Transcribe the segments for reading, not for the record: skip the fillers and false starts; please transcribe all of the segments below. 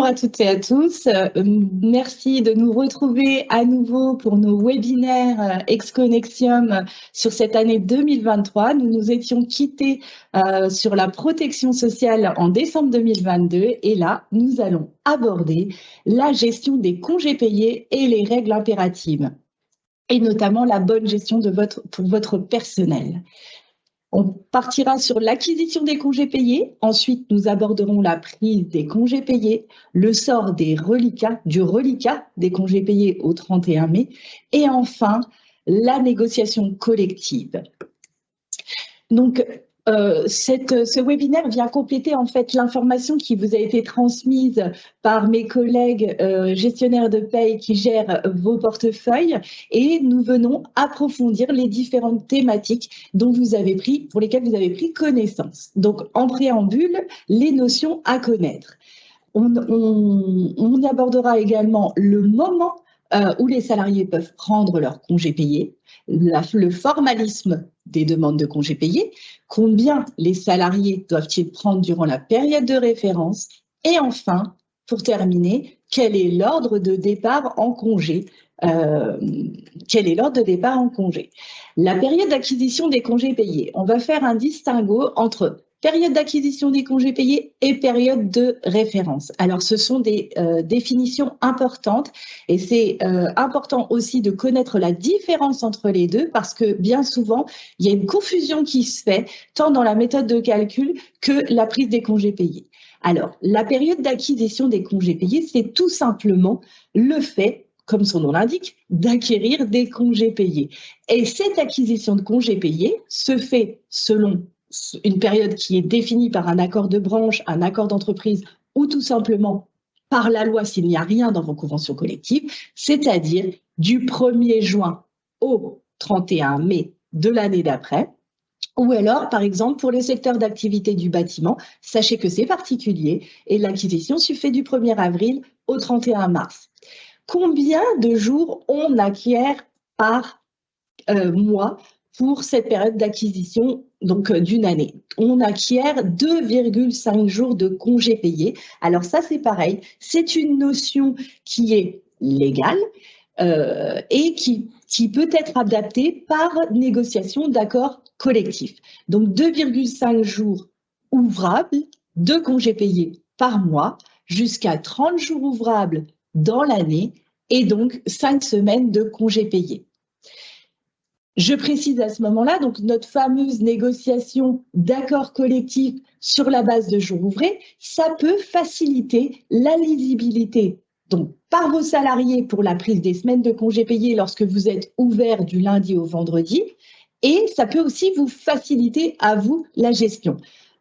à toutes et à tous. Merci de nous retrouver à nouveau pour nos webinaires Ex-Connexium sur cette année 2023. Nous nous étions quittés sur la protection sociale en décembre 2022 et là, nous allons aborder la gestion des congés payés et les règles impératives et notamment la bonne gestion pour votre personnel. On partira sur l'acquisition des congés payés. Ensuite, nous aborderons la prise des congés payés, le sort du reliquat des congés payés au 31 mai et enfin, la négociation collective. Donc, ce webinaire vient compléter en fait l'information qui vous a été transmise par mes collègues gestionnaires de paye qui gèrent vos portefeuilles et nous venons approfondir les différentes thématiques pour lesquelles vous avez pris connaissance. Donc, en préambule, les notions à connaître. On abordera également le moment où les salariés peuvent prendre leurs congés payés, le formalisme des demandes de congés payés, combien les salariés doivent-ils prendre durant la période de référence et enfin, pour terminer, quel est l'ordre de départ en congé La période d'acquisition des congés payés, on va faire un distinguo entre période d'acquisition des congés payés et période de référence. Alors, ce sont des définitions importantes et c'est important aussi de connaître la différence entre les deux parce que bien souvent, il y a une confusion qui se fait tant dans la méthode de calcul que la prise des congés payés. Alors, la période d'acquisition des congés payés, c'est tout simplement le fait, comme son nom l'indique, d'acquérir des congés payés. Et cette acquisition de congés payés se fait selon une période qui est définie par un accord de branche, un accord d'entreprise ou tout simplement par la loi s'il n'y a rien dans vos conventions collectives, c'est-à-dire du 1er juin au 31 mai de l'année d'après. Ou alors, par exemple, pour le secteur d'activité du bâtiment, sachez que c'est particulier et l'acquisition se fait du 1er avril au 31 mars. Combien de jours on acquiert par mois pour cette période d'acquisition donc d'une année? On acquiert 2,5 jours de congés payés. Alors ça, c'est pareil, c'est une notion qui est légale et qui peut être adaptée par négociation d'accords collectifs. Donc 2,5 jours ouvrables de congés payés par mois jusqu'à 30 jours ouvrables dans l'année et donc 5 semaines de congés payés. Je précise à ce moment-là, donc notre fameuse négociation d'accord collectif sur la base de jours ouvrés, ça peut faciliter la lisibilité donc par vos salariés pour la prise des semaines de congés payés lorsque vous êtes ouvert du lundi au vendredi et ça peut aussi vous faciliter à vous la gestion.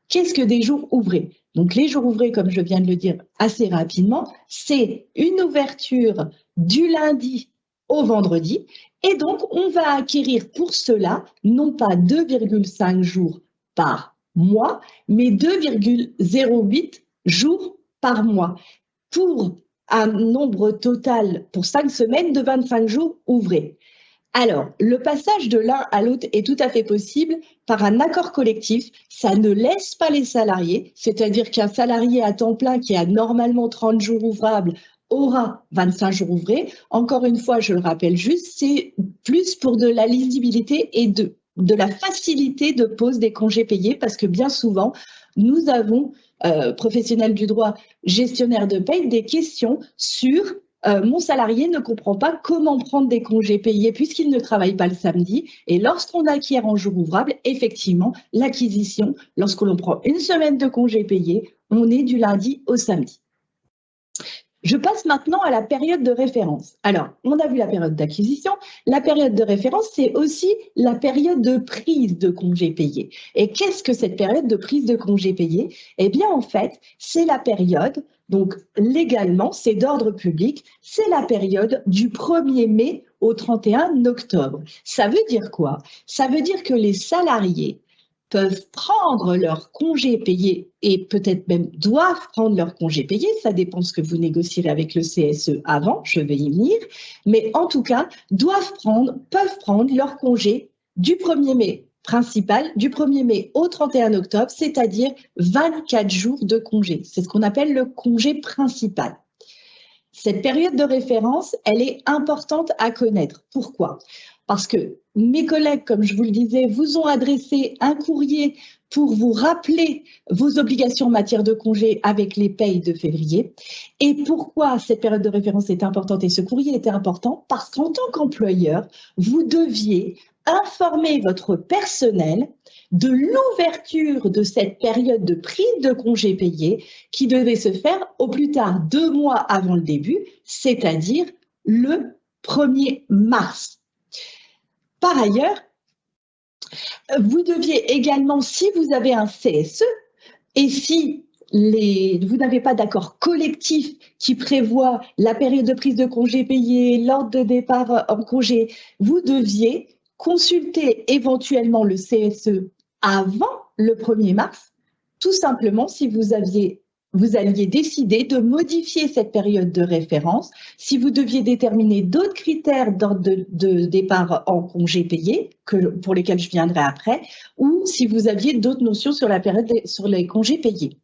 Qu'est-ce que des jours ouvrés? Donc les jours ouvrés, comme je viens de le dire assez rapidement, c'est une ouverture du lundi au vendredi. Et donc, on va acquérir pour cela, non pas 2,5 jours par mois, mais 2,08 jours par mois, pour un nombre total, pour 5 semaines, de 25 jours ouvrés. Alors, le passage de l'un à l'autre est tout à fait possible par un accord collectif. Ça ne laisse pas les salariés, c'est-à-dire qu'un salarié à temps plein qui a normalement 30 jours ouvrables aura 25 jours ouvrés. Encore une fois, je le rappelle juste, c'est plus pour de la lisibilité et de la facilité de pose des congés payés parce que bien souvent, nous avons, professionnels du droit, gestionnaires de paye, des questions sur mon salarié ne comprend pas comment prendre des congés payés puisqu'il ne travaille pas le samedi. Et lorsqu'on acquiert en jour ouvrable, effectivement, l'acquisition, lorsque l'on prend une semaine de congés payés, on est du lundi au samedi. Je passe maintenant à la période de référence. Alors, on a vu la période d'acquisition. La période de référence, c'est aussi la période de prise de congés payés. Et qu'est-ce que cette période de prise de congés payés? Eh bien, en fait, c'est la période, donc légalement, c'est d'ordre public, c'est la période du 1er mai au 31 octobre. Ça veut dire quoi? Ça veut dire que les salariés peuvent prendre leurs congés payés et peut-être même doivent prendre leurs congés payés, ça dépend de ce que vous négocierez avec le CSE avant, je vais y venir, mais en tout cas, peuvent prendre leurs congés du 1er mai principal du 1er mai au 31 octobre, c'est-à-dire 24 jours de congé. C'est ce qu'on appelle le congé principal. Cette période de référence, elle est importante à connaître. Pourquoi? Parce que mes collègues, comme je vous le disais, vous ont adressé un courrier pour vous rappeler vos obligations en matière de congé avec les payes de février. Et pourquoi cette période de référence est importante et ce courrier était important? Parce qu'en tant qu'employeur, vous deviez informer votre personnel de l'ouverture de cette période de prise de congé payé qui devait se faire au plus tard 2 mois avant le début, c'est-à-dire le 1er mars. Par ailleurs, vous deviez également, si vous avez un CSE et si vous n'avez pas d'accord collectif qui prévoit la période de prise de congé payé, l'ordre de départ en congé, vous deviez consulter éventuellement le CSE avant le 1er mars, tout simplement si vous alliez décider de modifier cette période de référence, si vous deviez déterminer d'autres critères d'ordre de départ en congé payé, pour lesquels je viendrai après, ou si vous aviez d'autres notions sur la période sur les congés payés.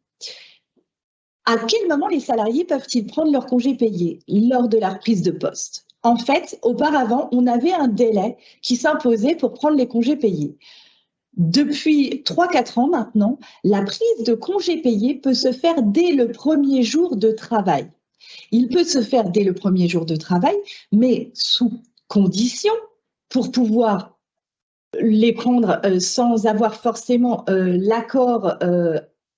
À quel moment les salariés peuvent-ils prendre leur congé payé? Lors de la reprise de poste. En fait, auparavant, on avait un délai qui s'imposait pour prendre les congés payés. Depuis 3-4 ans maintenant, la prise de congé payé peut se faire dès le 1er jour de travail. Il peut se faire dès le 1er jour de travail, mais sous condition pour pouvoir les prendre sans avoir forcément l'accord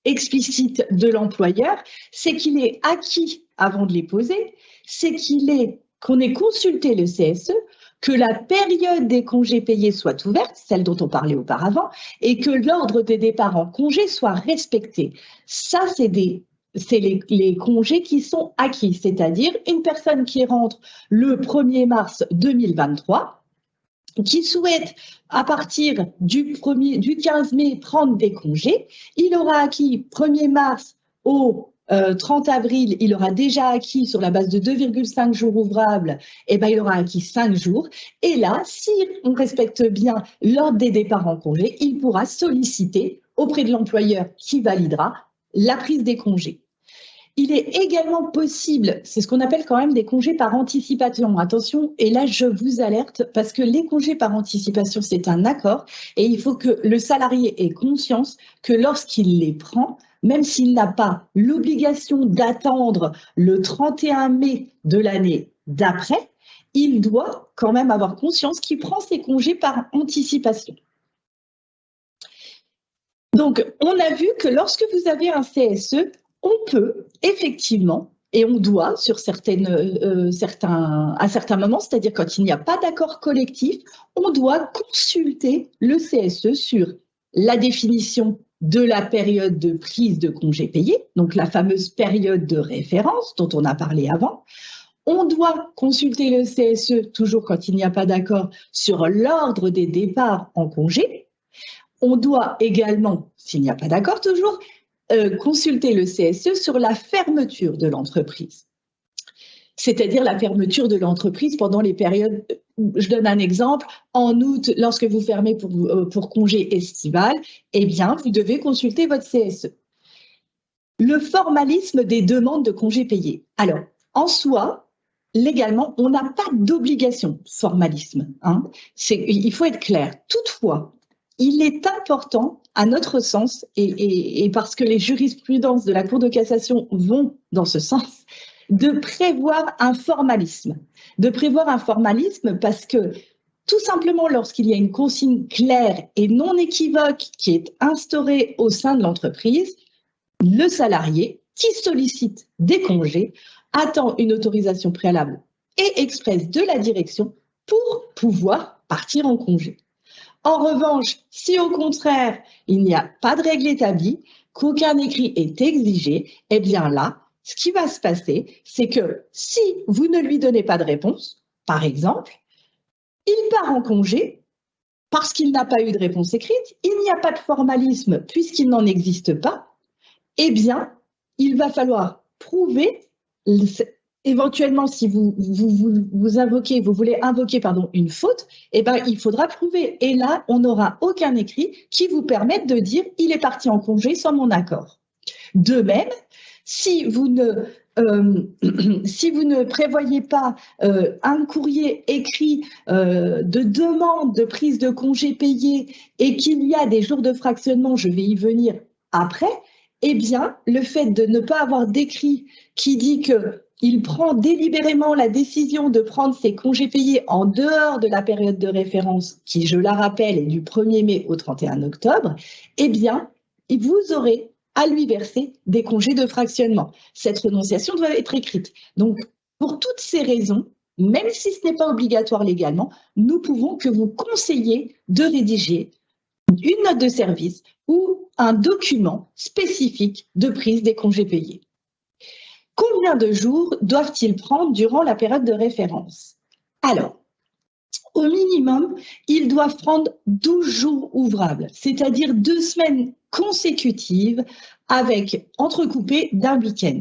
explicite de l'employeur, c'est qu'il est acquis avant de les poser, c'est qu'on ait consulté le CSE, que la période des congés payés soit ouverte, celle dont on parlait auparavant, et que l'ordre des départs en congé soit respecté. Ça, c'est les congés qui sont acquis, c'est-à-dire une personne qui rentre le 1er mars 2023, qui souhaite, à partir du 15 mai, prendre des congés, il aura acquis 1er mars au 30 avril, il aura déjà acquis sur la base de 2,5 jours ouvrables, il aura acquis 5 jours. Et là, si on respecte bien l'ordre des départs en congé, il pourra solliciter auprès de l'employeur qui validera la prise des congés. Il est également possible, c'est ce qu'on appelle quand même des congés par anticipation. Attention, et là je vous alerte parce que les congés par anticipation, c'est un accord et il faut que le salarié ait conscience que lorsqu'il les prend, même s'il n'a pas l'obligation d'attendre le 31 mai de l'année d'après, il doit quand même avoir conscience qu'il prend ses congés par anticipation. Donc, on a vu que lorsque vous avez un CSE, on peut effectivement, et on doit à certains moments, c'est-à-dire quand il n'y a pas d'accord collectif, on doit consulter le CSE sur la définition de la période de prise de congé payé, donc la fameuse période de référence dont on a parlé avant. On doit consulter le CSE, toujours quand il n'y a pas d'accord, sur l'ordre des départs en congé. On doit également, s'il n'y a pas d'accord toujours, consulter le CSE sur la fermeture de l'entreprise. C'est-à-dire la fermeture de l'entreprise pendant les périodes, je donne un exemple, en août, lorsque vous fermez pour congé estival, eh bien, vous devez consulter votre CSE. Le formalisme des demandes de congés payés. Alors, en soi, légalement, on n'a pas d'obligation formalisme. Il faut être clair. Toutefois, il est important, à notre sens, et parce que les jurisprudences de la Cour de cassation vont dans ce sens, de prévoir un formalisme. De prévoir un formalisme parce que, tout simplement, lorsqu'il y a une consigne claire et non équivoque qui est instaurée au sein de l'entreprise, le salarié qui sollicite des congés attend une autorisation préalable et expresse de la direction pour pouvoir partir en congé. En revanche, si au contraire, il n'y a pas de règle établie, qu'aucun écrit est exigé, eh bien là, ce qui va se passer, c'est que si vous ne lui donnez pas de réponse, par exemple, il part en congé parce qu'il n'a pas eu de réponse écrite, il n'y a pas de formalisme puisqu'il n'en existe pas, eh bien, il va falloir prouver éventuellement, si vous voulez invoquer une faute, eh ben, il faudra prouver. Et là, on n'aura aucun écrit qui vous permette de dire « il est parti en congé sans mon accord ». De même, si vous ne prévoyez pas un courrier écrit de demande de prise de congé payé et qu'il y a des jours de fractionnement, je vais y venir après, eh bien, le fait de ne pas avoir d'écrit qui dit qu'il prend délibérément la décision de prendre ses congés payés en dehors de la période de référence, qui, je la rappelle, est du 1er mai au 31 octobre, eh bien, vous aurez à lui verser des congés de fractionnement. Cette renonciation doit être écrite. Donc, pour toutes ces raisons, même si ce n'est pas obligatoire légalement, nous pouvons que vous conseiller de rédiger une note de service ou un document spécifique de prise des congés payés. Combien de jours doivent-ils prendre durant la période de référence? Alors, au minimum, ils doivent prendre 12 jours ouvrables, c'est-à-dire 2 semaines consécutives entrecoupées d'un week-end.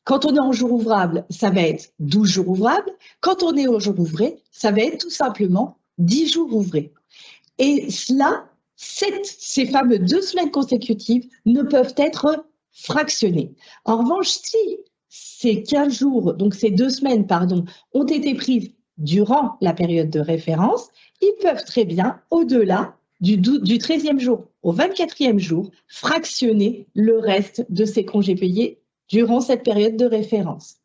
Quand on est en jour ouvrable, ça va être 12 jours ouvrables. Quand on est au jour ouvré, ça va être tout simplement 10 jours ouvrés. Et cela, ces fameux 2 semaines consécutives ne peuvent être fractionnées. En revanche, si ces 15 jours, donc ces 2 semaines, ont été prises durant la période de référence, ils peuvent très bien, au-delà du 13e jour au 24e jour, fractionner le reste de ces congés payés durant cette période de référence.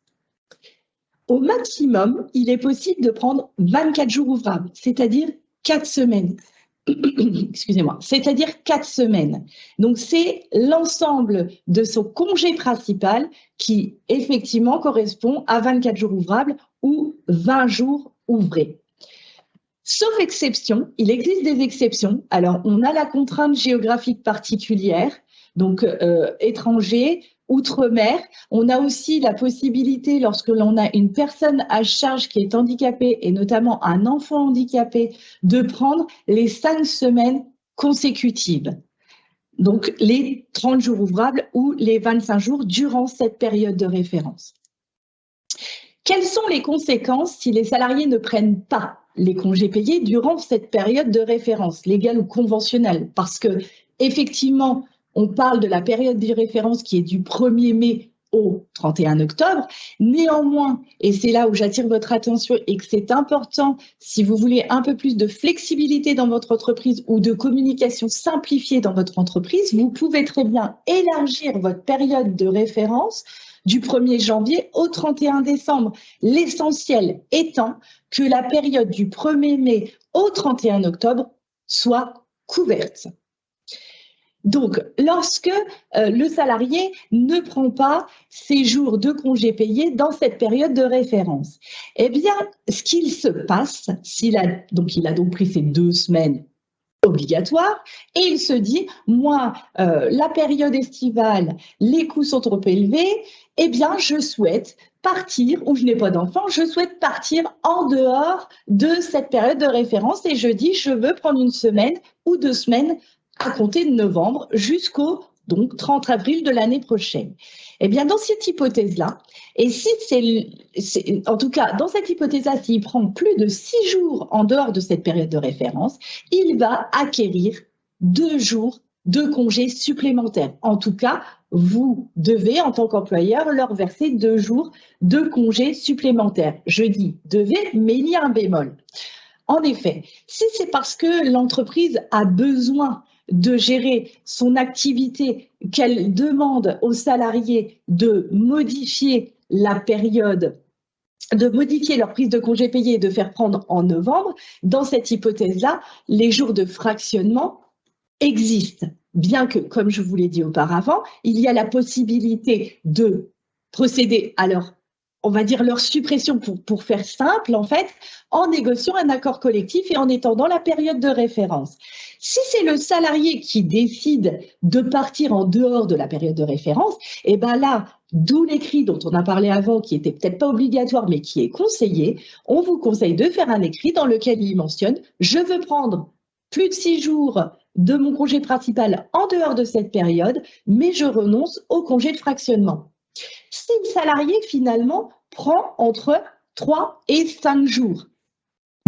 Au maximum, il est possible de prendre 24 jours ouvrables, c'est-à-dire 4 semaines. Excusez-moi, c'est-à-dire 4 semaines. Donc, c'est l'ensemble de son congé principal qui, effectivement, correspond à 24 jours ouvrables ou 20 jours ouvrés. Sauf exception, il existe des exceptions. Alors, on a la contrainte géographique particulière, donc étranger, outre-mer. On a aussi la possibilité, lorsque l'on a une personne à charge qui est handicapée, et notamment un enfant handicapé, de prendre les 5 semaines consécutives. Donc, les 30 jours ouvrables ou les 25 jours durant cette période de référence. Quelles sont les conséquences si les salariés ne prennent pas les congés payés durant cette période de référence, légale ou conventionnelle? Parce que, effectivement, on parle de la période de référence qui est du 1er mai au 31 octobre. Néanmoins, et c'est là où j'attire votre attention et que c'est important, si vous voulez un peu plus de flexibilité dans votre entreprise ou de communication simplifiée dans votre entreprise, vous pouvez très bien élargir votre période de référence du 1er janvier au 31 décembre. L'essentiel étant que la période du 1er mai au 31 octobre soit couverte. Donc, lorsque le salarié ne prend pas ses jours de congés payés dans cette période de référence, eh bien, ce qu'il se passe, il a donc pris ces 2 semaines obligatoire et il se dit, moi, la période estivale, les coûts sont trop élevés, eh bien, je souhaite partir, ou je n'ai pas d'enfant, je souhaite partir en dehors de cette période de référence et je dis, je veux prendre 1 semaine ou 2 semaines à compter de novembre jusqu'au 30 avril de l'année prochaine. Eh bien, dans cette hypothèse-là, et en tout cas, dans cette hypothèse-là, s'il prend plus de 6 jours en dehors de cette période de référence, il va acquérir 2 jours de congés supplémentaires. En tout cas, vous devez, en tant qu'employeur, leur verser 2 jours de congés supplémentaires. Je dis devez, mais il y a un bémol. En effet, si c'est parce que l'entreprise a besoin de gérer son activité, qu'elle demande aux salariés de modifier la période, de modifier leur prise de congé payé et de faire prendre en novembre, dans cette hypothèse-là, les jours de fractionnement existent. Bien que, comme je vous l'ai dit auparavant, il y a la possibilité de procéder à leur suppression pour faire simple, en fait, en négociant un accord collectif et en étendant la période de référence. Si c'est le salarié qui décide de partir en dehors de la période de référence, et bien là, d'où l'écrit dont on a parlé avant, qui était peut-être pas obligatoire, mais qui est conseillé, on vous conseille de faire un écrit dans lequel il mentionne « Je veux prendre plus de 6 jours de mon congé principal en dehors de cette période, mais je renonce au congé de fractionnement ». Si le salarié, finalement, prend entre 3 et 5 jours.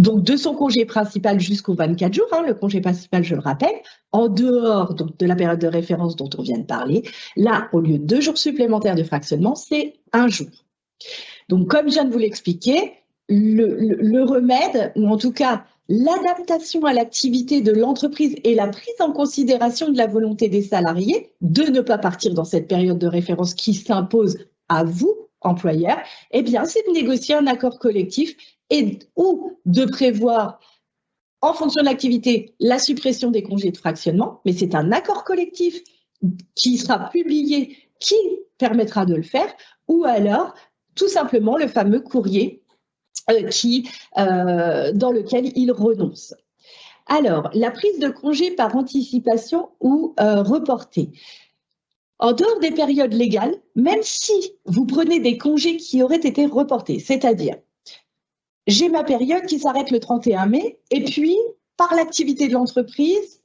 Donc, de son congé principal jusqu'aux 24 jours, le congé principal, je le rappelle, en dehors donc, de la période de référence dont on vient de parler, là, au lieu de 2 jours supplémentaires de fractionnement, c'est 1 jour. Donc, comme je viens de vous l'expliquer, le remède, ou en tout cas l'adaptation à l'activité de l'entreprise et la prise en considération de la volonté des salariés de ne pas partir dans cette période de référence qui s'impose à vous, employeur, eh bien, c'est de négocier un accord collectif ou de prévoir, en fonction de l'activité, la suppression des congés de fractionnement, mais c'est un accord collectif qui sera publié, qui permettra de le faire, ou alors, tout simplement, le fameux courrier dans lequel il renonce. Alors, la prise de congé par anticipation ou reportée. En dehors des périodes légales, même si vous prenez des congés qui auraient été reportés, c'est-à-dire, j'ai ma période qui s'arrête le 31 mai, et puis, par l'activité de l'entreprise,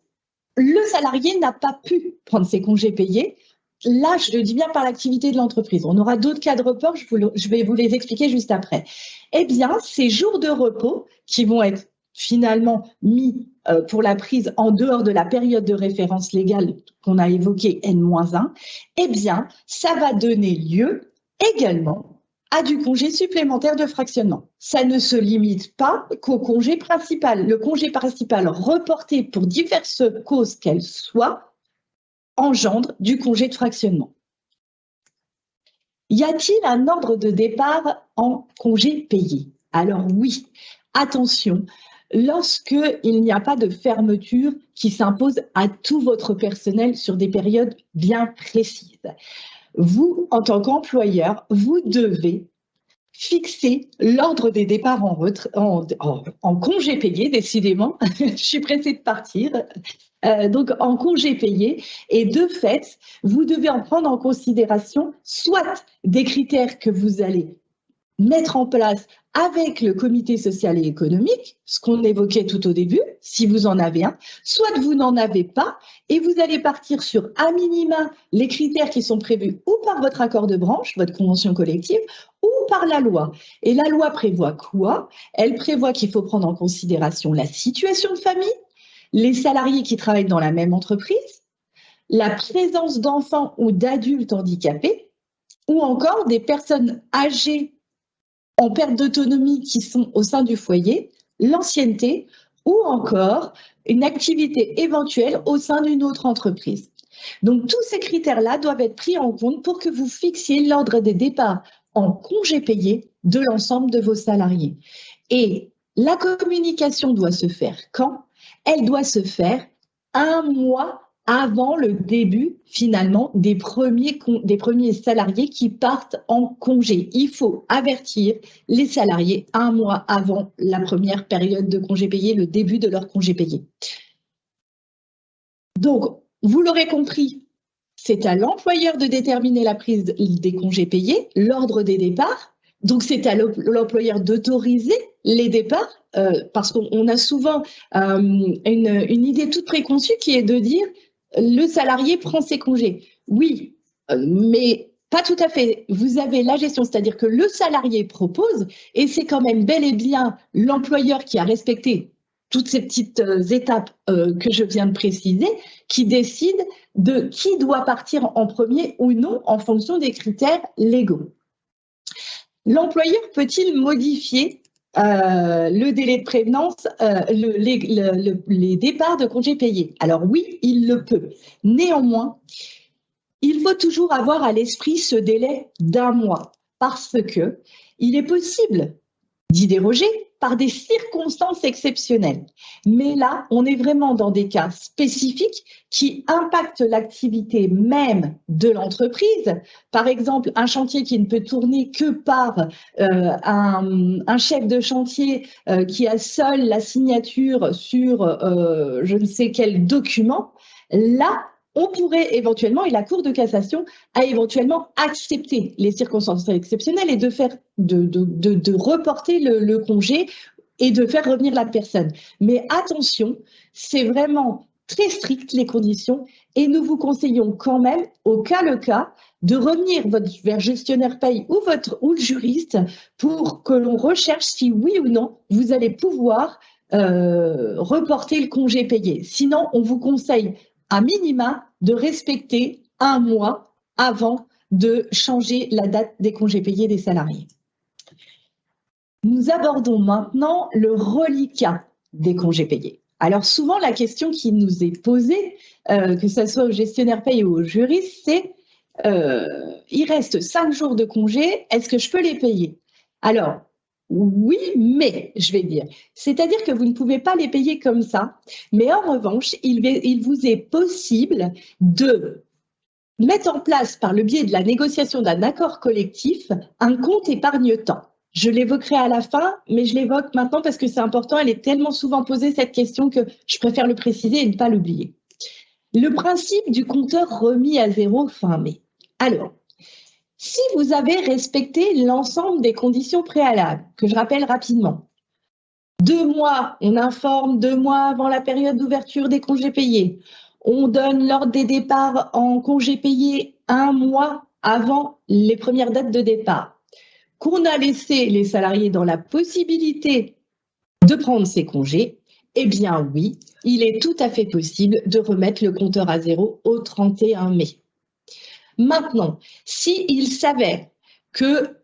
le salarié n'a pas pu prendre ses congés payés. Là, je le dis bien par l'activité de l'entreprise. On aura d'autres cas de report, je vais vous les expliquer juste après. Eh bien, ces jours de repos qui vont être finalement mis pour la prise en dehors de la période de référence légale qu'on a évoquée N-1, eh bien, ça va donner lieu également à du congé supplémentaire de fractionnement. Ça ne se limite pas qu'au congé principal. Le congé principal reporté pour diverses causes qu'elles soient engendre du congé de fractionnement. Y a-t-il un ordre de départ en congé payé? Alors oui, attention, lorsqu'il n'y a pas de fermeture qui s'impose à tout votre personnel sur des périodes bien précises. Vous, en tant qu'employeur, vous devez fixer l'ordre des départs en congé payé, décidément, je suis pressée de partir, donc en congé payé, et de fait, vous devez en prendre en considération soit des critères que vous allez mettre en place avec le comité social et économique, ce qu'on évoquait tout au début, si vous en avez un, soit vous n'en avez pas, et vous allez partir sur à minima les critères qui sont prévus ou par votre accord de branche, votre convention collective, ou par la loi. Et la loi prévoit quoi? Elle prévoit qu'il faut prendre en considération la situation de famille, les salariés qui travaillent dans la même entreprise, la présence d'enfants ou d'adultes handicapés, ou encore des personnes âgées en perte d'autonomie qui sont au sein du foyer, l'ancienneté ou encore une activité éventuelle au sein d'une autre entreprise. Donc, tous ces critères-là doivent être pris en compte pour que vous fixiez l'ordre des départs en congé payé de l'ensemble de vos salariés. Et la communication doit se faire quand? Elle doit se faire 1 mois avant le début, finalement, des premiers salariés qui partent en congé. Il faut avertir les salariés 1 mois avant la première période de congé payé, le début de leur congé payé. Donc, vous l'aurez compris, c'est à l'employeur de déterminer la prise des congés payés, l'ordre des départs. Donc, c'est à l'employeur d'autoriser les départs, parce qu'on a souvent une idée toute préconçue qui est de dire le salarié prend ses congés. Oui, mais pas tout à fait. Vous avez la gestion, c'est-à-dire que le salarié propose, et c'est quand même bel et bien l'employeur qui a respecté toutes ces petites étapes que je viens de préciser, qui décide de qui doit partir en premier ou non en fonction des critères légaux. L'employeur peut-il modifier le délai de prévenance, les départs de congés payés? Alors oui, il le peut. Néanmoins, il faut toujours avoir à l'esprit ce délai d'1 mois parce que il est possible d'y déroger par des circonstances exceptionnelles. Mais là, on est vraiment dans des cas spécifiques qui impactent l'activité même de l'entreprise. Par exemple, un chantier qui ne peut tourner que par un chef de chantier qui a seul la signature sur je ne sais quel document. Là, on pourrait éventuellement, et la Cour de cassation a éventuellement accepté les circonstances exceptionnelles et de reporter le congé et de faire revenir la personne. Mais attention, c'est vraiment très strictes les conditions et nous vous conseillons quand même, au cas le cas, de revenir vers gestionnaire paye ou le juriste pour que l'on recherche si oui ou non vous allez pouvoir reporter le congé payé. Sinon, on vous conseille à minima de respecter un mois avant de changer la date des congés payés des salariés. Nous abordons maintenant le reliquat des congés payés. Alors souvent, la question qui nous est posée, que ce soit au gestionnaire paye ou au juriste, c'est il reste 5 jours de congé, est-ce que je peux les payer? Alors, oui, mais, je vais dire. C'est-à-dire que vous ne pouvez pas les payer comme ça, mais en revanche, il vous est possible de mettre en place, par le biais de la négociation d'un accord collectif, un compte épargne-temps. Je l'évoquerai à la fin, mais je l'évoque maintenant parce que c'est important. Elle est tellement souvent posée, cette question, que je préfère le préciser et ne pas l'oublier. Le principe du compteur remis à zéro fin mai. Alors, si vous avez respecté l'ensemble des conditions préalables, que je rappelle rapidement, 2 mois, on informe 2 mois avant la période d'ouverture des congés payés. On donne l'ordre des départs en congés payés 1 mois avant les premières dates de départ. Qu'on a laissé les salariés dans la possibilité de prendre ces congés, eh bien oui, il est tout à fait possible de remettre le compteur à zéro au 31 mai. Maintenant, s'il s'avère que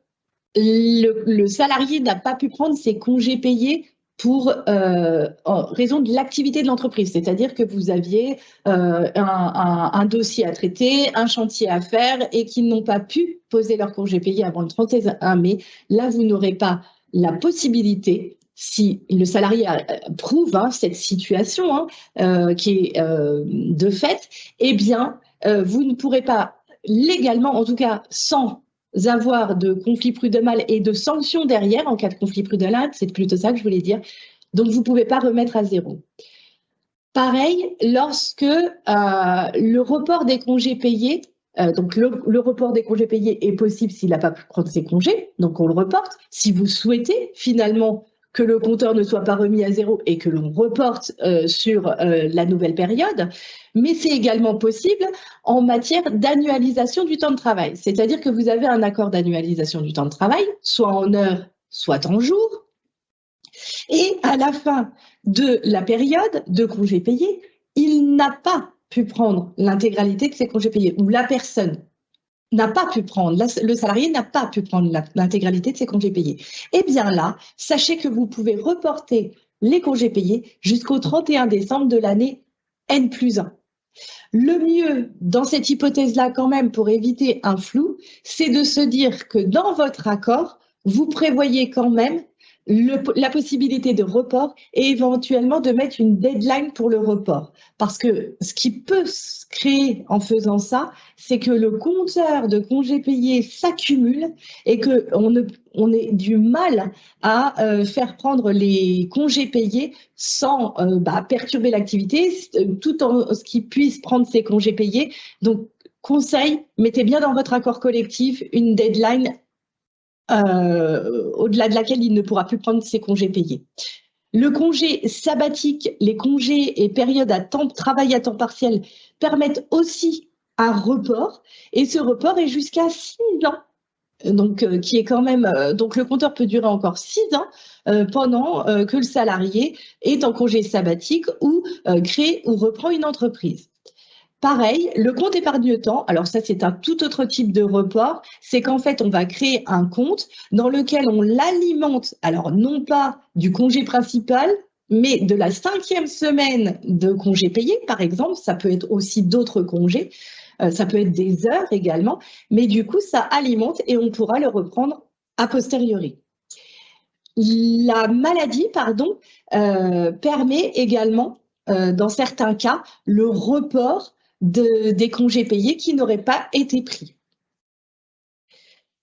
le salarié n'a pas pu prendre ses congés payés en raison de l'activité de l'entreprise, c'est-à-dire que vous aviez un dossier à traiter, un chantier à faire et qu'ils n'ont pas pu poser leurs congés payés avant le 31 mai, là, vous n'aurez pas la possibilité, si le salarié prouve cette situation qui est de fait, eh bien, vous ne pourrez pas légalement, en tout cas sans avoir de conflit prud'homal et de sanctions derrière en cas de conflit prud'homal, c'est plutôt ça que je voulais dire. Donc, vous ne pouvez pas remettre à zéro. Pareil, lorsque le report des congés payés, donc le report des congés payés est possible s'il n'a pas pu prendre ses congés, donc on le reporte. Si vous souhaitez finalement que le compteur ne soit pas remis à zéro et que l'on reporte sur la nouvelle période, mais c'est également possible en matière d'annualisation du temps de travail. C'est-à-dire que vous avez un accord d'annualisation du temps de travail, soit en heures, soit en jours, et à la fin de la période de congés payés, il n'a pas pu prendre l'intégralité de ses congés payés, ou la personne n'a pas pu prendre, le salarié n'a pas pu prendre l'intégralité de ses congés payés. Eh bien là, sachez que vous pouvez reporter les congés payés jusqu'au 31 décembre de l'année N+1. Le mieux, dans cette hypothèse-là quand même, pour éviter un flou, c'est de se dire que dans votre accord, vous prévoyez quand même la possibilité de report et éventuellement de mettre une deadline pour le report. Parce que ce qui peut se créer en faisant ça, c'est que le compteur de congés payés s'accumule et qu'on ait du mal à faire prendre les congés payés sans perturber l'activité, tout en ce qui puisse prendre ses congés payés. Donc, conseil, mettez bien dans votre accord collectif une deadline au-delà de laquelle il ne pourra plus prendre ses congés payés. Le congé sabbatique, les congés et périodes à travail à temps partiel permettent aussi un report, et ce report est jusqu'à 6 ans. Donc, qui est quand même, donc le compteur peut durer encore 6 ans pendant que le salarié est en congé sabbatique ou crée ou reprend une entreprise. Pareil, le compte épargne-temps, alors ça c'est un tout autre type de report, c'est qu'en fait on va créer un compte dans lequel on l'alimente, alors non pas du congé principal, mais de la 5e semaine de congé payé par exemple, ça peut être aussi d'autres congés, ça peut être des heures également, mais du coup ça alimente et on pourra le reprendre a posteriori. La maladie, permet également, dans certains cas, le report des congés payés qui n'auraient pas été pris.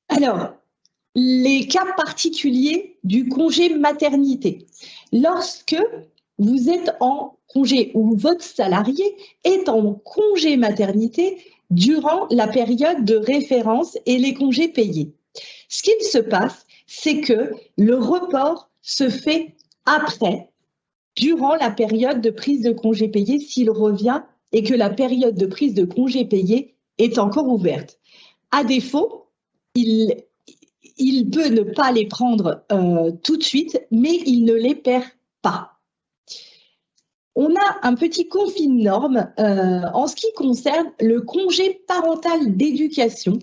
Alors, les cas particuliers du congé maternité. Lorsque vous êtes en congé ou votre salarié est en congé maternité durant la période de référence et les congés payés. Ce qu'il se passe, c'est que le report se fait après durant la période de prise de congé payé s'il revient et que la période de prise de congé payé est encore ouverte. À défaut, il peut ne pas les prendre tout de suite, mais il ne les perd pas. On a un petit conflit de normes en ce qui concerne le congé parental d'éducation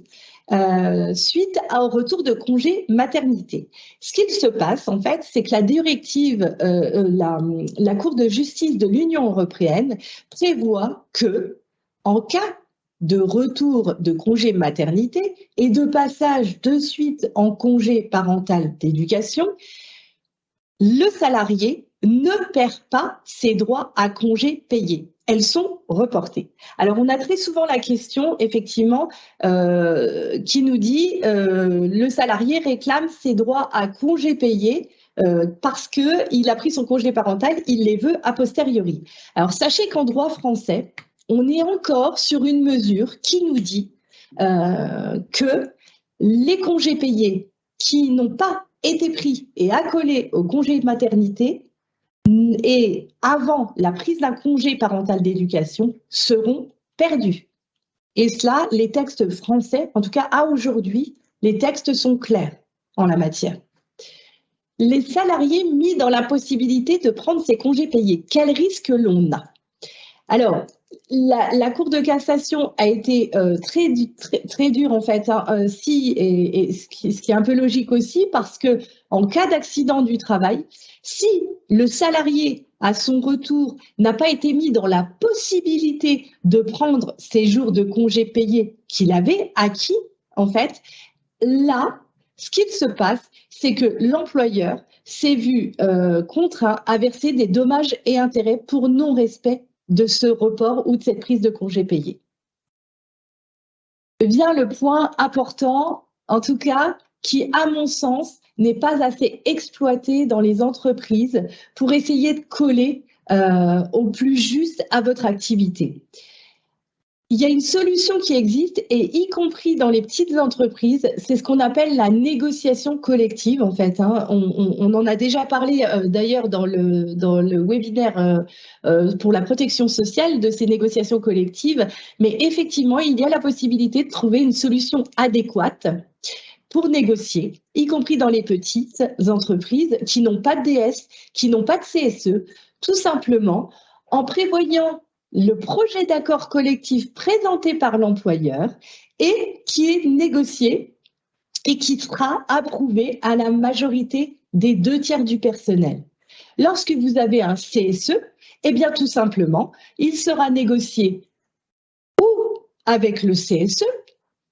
suite au retour de congé maternité. Ce qu'il se passe, en fait, c'est que la directive, la Cour de justice de l'Union européenne prévoit que, en cas de retour de congé maternité et de passage de suite en congé parental d'éducation, le salarié ne perd pas ses droits à congés payés. Elles sont reportées. Alors, on a très souvent la question, effectivement, qui nous dit le salarié réclame ses droits à congés payés parce qu'il a pris son congé parental, il les veut a posteriori. Alors, sachez qu'en droit français, on est encore sur une mesure qui nous dit que les congés payés qui n'ont pas été pris et accolés au congé de maternité et avant la prise d'un congé parental d'éducation seront perdus. Et cela, les textes français, en tout cas à aujourd'hui, les textes sont clairs en la matière. Les salariés mis dans la possibilité de prendre ces congés payés, quel risque l'on a? Alors, la Cour de cassation a été très dure en fait, ce qui est un peu logique aussi, parce que en cas d'accident du travail, si le salarié à son retour n'a pas été mis dans la possibilité de prendre ces jours de congés payés qu'il avait acquis, en fait, là, ce qu'il se passe, c'est que l'employeur s'est vu contraint à verser des dommages et intérêts pour non-respect de ce report ou de cette prise de congé payé. Vient le point important, en tout cas, qui, à mon sens, n'est pas assez exploité dans les entreprises pour essayer de coller au plus juste à votre activité. Il y a une solution qui existe, et y compris dans les petites entreprises, c'est ce qu'on appelle la négociation collective, en fait. On en a déjà parlé d'ailleurs dans le webinaire pour la protection sociale de ces négociations collectives, mais effectivement, il y a la possibilité de trouver une solution adéquate pour négocier, y compris dans les petites entreprises qui n'ont pas de DS, qui n'ont pas de CSE, tout simplement en prévoyant le projet d'accord collectif présenté par l'employeur et qui est négocié et qui sera approuvé à la majorité des 2/3 du personnel. Lorsque vous avez un CSE, eh bien tout simplement, il sera négocié ou avec le CSE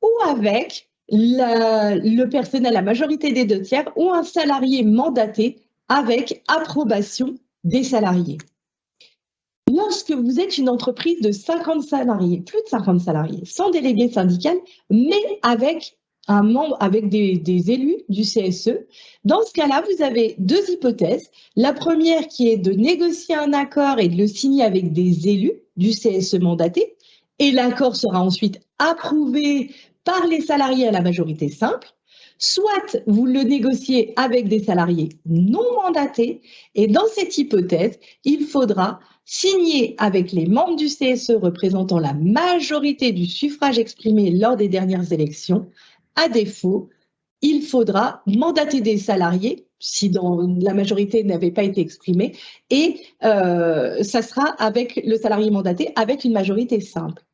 ou avec le personnel, la majorité des 2/3, ou un salarié mandaté avec approbation des salariés. Lorsque vous êtes une entreprise de 50 salariés, plus de 50 salariés, sans délégué syndical, mais avec un membre, avec des élus du CSE, dans ce cas-là, vous avez deux hypothèses. La première qui est de négocier un accord et de le signer avec des élus du CSE mandaté, et l'accord sera ensuite approuvé par les salariés à la majorité simple. Soit vous le négociez avec des salariés non mandatés, et dans cette hypothèse, il faudra signer avec les membres du CSE représentant la majorité du suffrage exprimé lors des dernières élections. À défaut, il faudra mandater des salariés si la majorité n'avait pas été exprimée, et ça sera avec le salarié mandaté avec une majorité simple.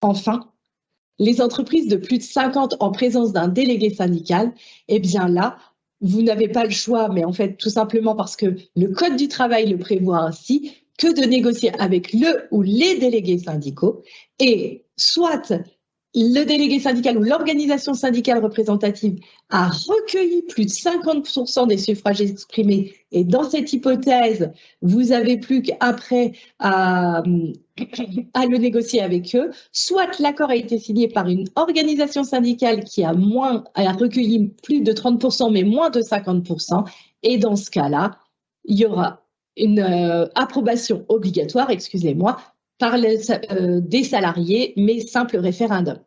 Enfin, les entreprises de plus de 50 en présence d'un délégué syndical, eh bien là, vous n'avez pas le choix, mais en fait, tout simplement parce que le Code du travail le prévoit ainsi, que de négocier avec le ou les délégués syndicaux, et soit le délégué syndical ou l'organisation syndicale représentative a recueilli plus de 50% des suffrages exprimés, et dans cette hypothèse, vous n'avez plus qu'après à le négocier avec eux, soit l'accord a été signé par une organisation syndicale qui a recueilli plus de 30%, mais moins de 50%, et dans ce cas-là, il y aura une approbation obligatoire, excusez-moi, par des salariés, mais simple référendum.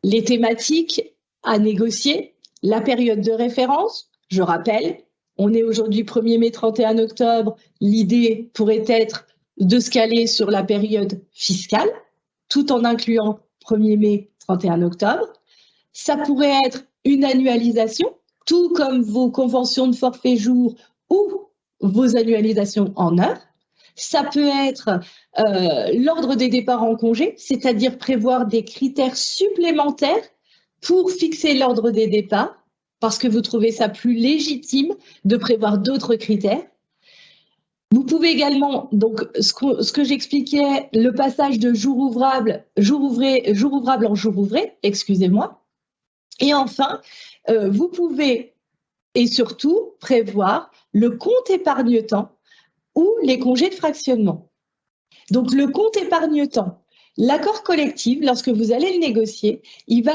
Les thématiques à négocier, la période de référence, je rappelle, on est aujourd'hui 1er mai, 31 octobre, l'idée pourrait être de se caler sur la période fiscale, tout en incluant 1er mai, 31 octobre. Ça pourrait être une annualisation, tout comme vos conventions de forfait jour ou vos annualisations en heures. Ça peut être l'ordre des départs en congé, c'est-à-dire prévoir des critères supplémentaires pour fixer l'ordre des départs, parce que vous trouvez ça plus légitime de prévoir d'autres critères. Vous pouvez également, donc ce que j'expliquais, le passage de jour ouvrable en jour ouvré, excusez-moi. Et enfin, vous pouvez et surtout prévoir le compte épargne-temps ou les congés de fractionnement. Donc le compte épargne-temps, l'accord collectif, lorsque vous allez le négocier, il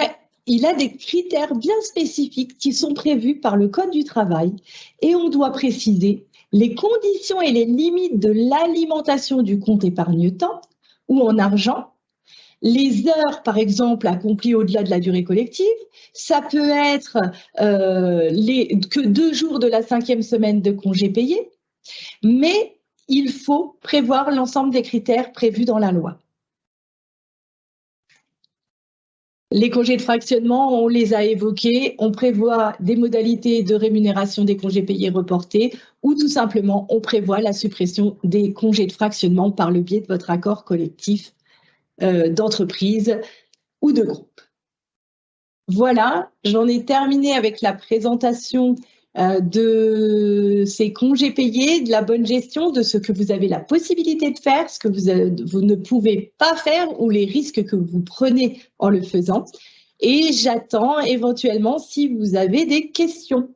a des critères bien spécifiques qui sont prévus par le Code du travail et on doit préciser les conditions et les limites de l'alimentation du compte épargne-temps ou en argent, les heures, par exemple, accomplies au-delà de la durée collective. Ça peut être que 2 jours de la 5e semaine de congés payés, mais il faut prévoir l'ensemble des critères prévus dans la loi. Les congés de fractionnement, on les a évoqués, on prévoit des modalités de rémunération des congés payés reportés ou tout simplement on prévoit la suppression des congés de fractionnement par le biais de votre accord collectif d'entreprise ou de groupe. Voilà, j'en ai terminé avec la présentation de ces congés payés, de la bonne gestion, de ce que vous avez la possibilité de faire, ce que vous ne pouvez pas faire ou les risques que vous prenez en le faisant. Et j'attends éventuellement si vous avez des questions.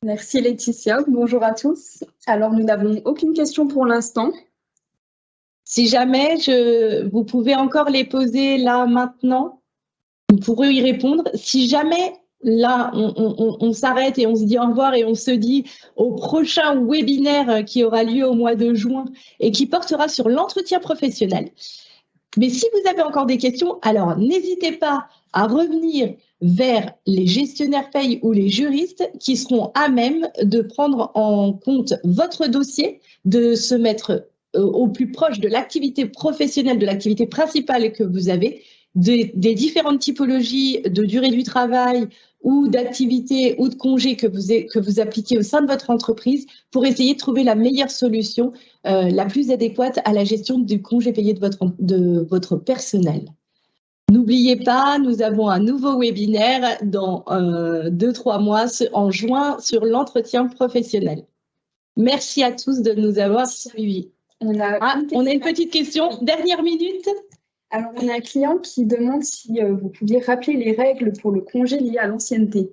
Merci Laetitia, bonjour à tous. Alors nous n'avons aucune question pour l'instant. Si jamais vous pouvez encore les poser là maintenant, vous pourrez y répondre. Si jamais là on s'arrête et on se dit au revoir et on se dit au prochain webinaire qui aura lieu au mois de juin et qui portera sur l'entretien professionnel. Mais si vous avez encore des questions, alors n'hésitez pas à revenir vers les gestionnaires paye ou les juristes qui seront à même de prendre en compte votre dossier, de se mettre au plus proche de l'activité professionnelle, de l'activité principale que vous avez, des différentes typologies de durée du travail ou d'activité ou de congés que vous appliquez au sein de votre entreprise pour essayer de trouver la meilleure solution, la plus adéquate à la gestion du congé payé de votre personnel. N'oubliez pas, nous avons un nouveau webinaire dans 2-3 mois en juin sur l'entretien professionnel. Merci à tous de nous avoir suivis. On a une petite question, dernière minute. Alors, on a un client qui demande si vous pouviez rappeler les règles pour le congé lié à l'ancienneté.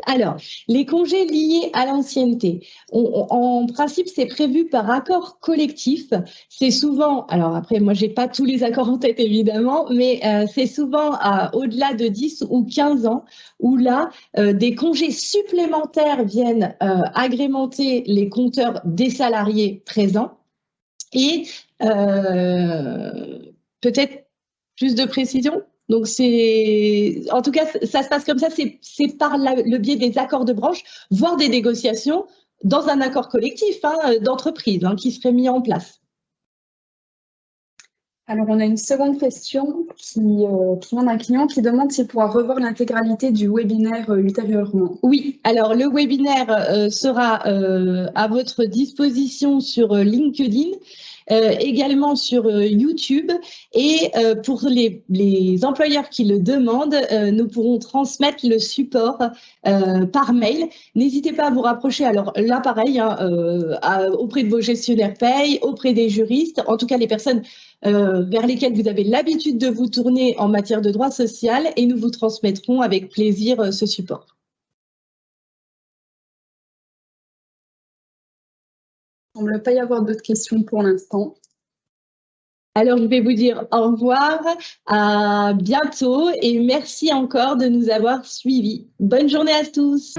Alors, les congés liés à l'ancienneté, en principe, c'est prévu par accord collectif. C'est souvent, alors après, moi, j'ai pas tous les accords en tête, évidemment, mais c'est souvent au-delà de 10 ou 15 ans où là, des congés supplémentaires viennent agrémenter les compteurs des salariés présents. Et peut-être plus de précision. Donc, en tout cas, ça se passe comme ça, c'est par le biais des accords de branche, voire des négociations dans un accord collectif d'entreprise qui serait mis en place. Alors, on a une seconde question qui vient d'un client qui demande s'il pourra revoir l'intégralité du webinaire ultérieurement. Oui, alors le webinaire sera à votre disposition sur LinkedIn. Également sur YouTube et pour les employeurs qui le demandent, nous pourrons transmettre le support par mail. N'hésitez pas à vous rapprocher, alors là pareil, auprès de vos gestionnaires paye, auprès des juristes, en tout cas les personnes vers lesquelles vous avez l'habitude de vous tourner en matière de droit social et nous vous transmettrons avec plaisir ce support. Il ne semble pas y avoir d'autres questions pour l'instant. Alors, je vais vous dire au revoir, à bientôt et merci encore de nous avoir suivis. Bonne journée à tous.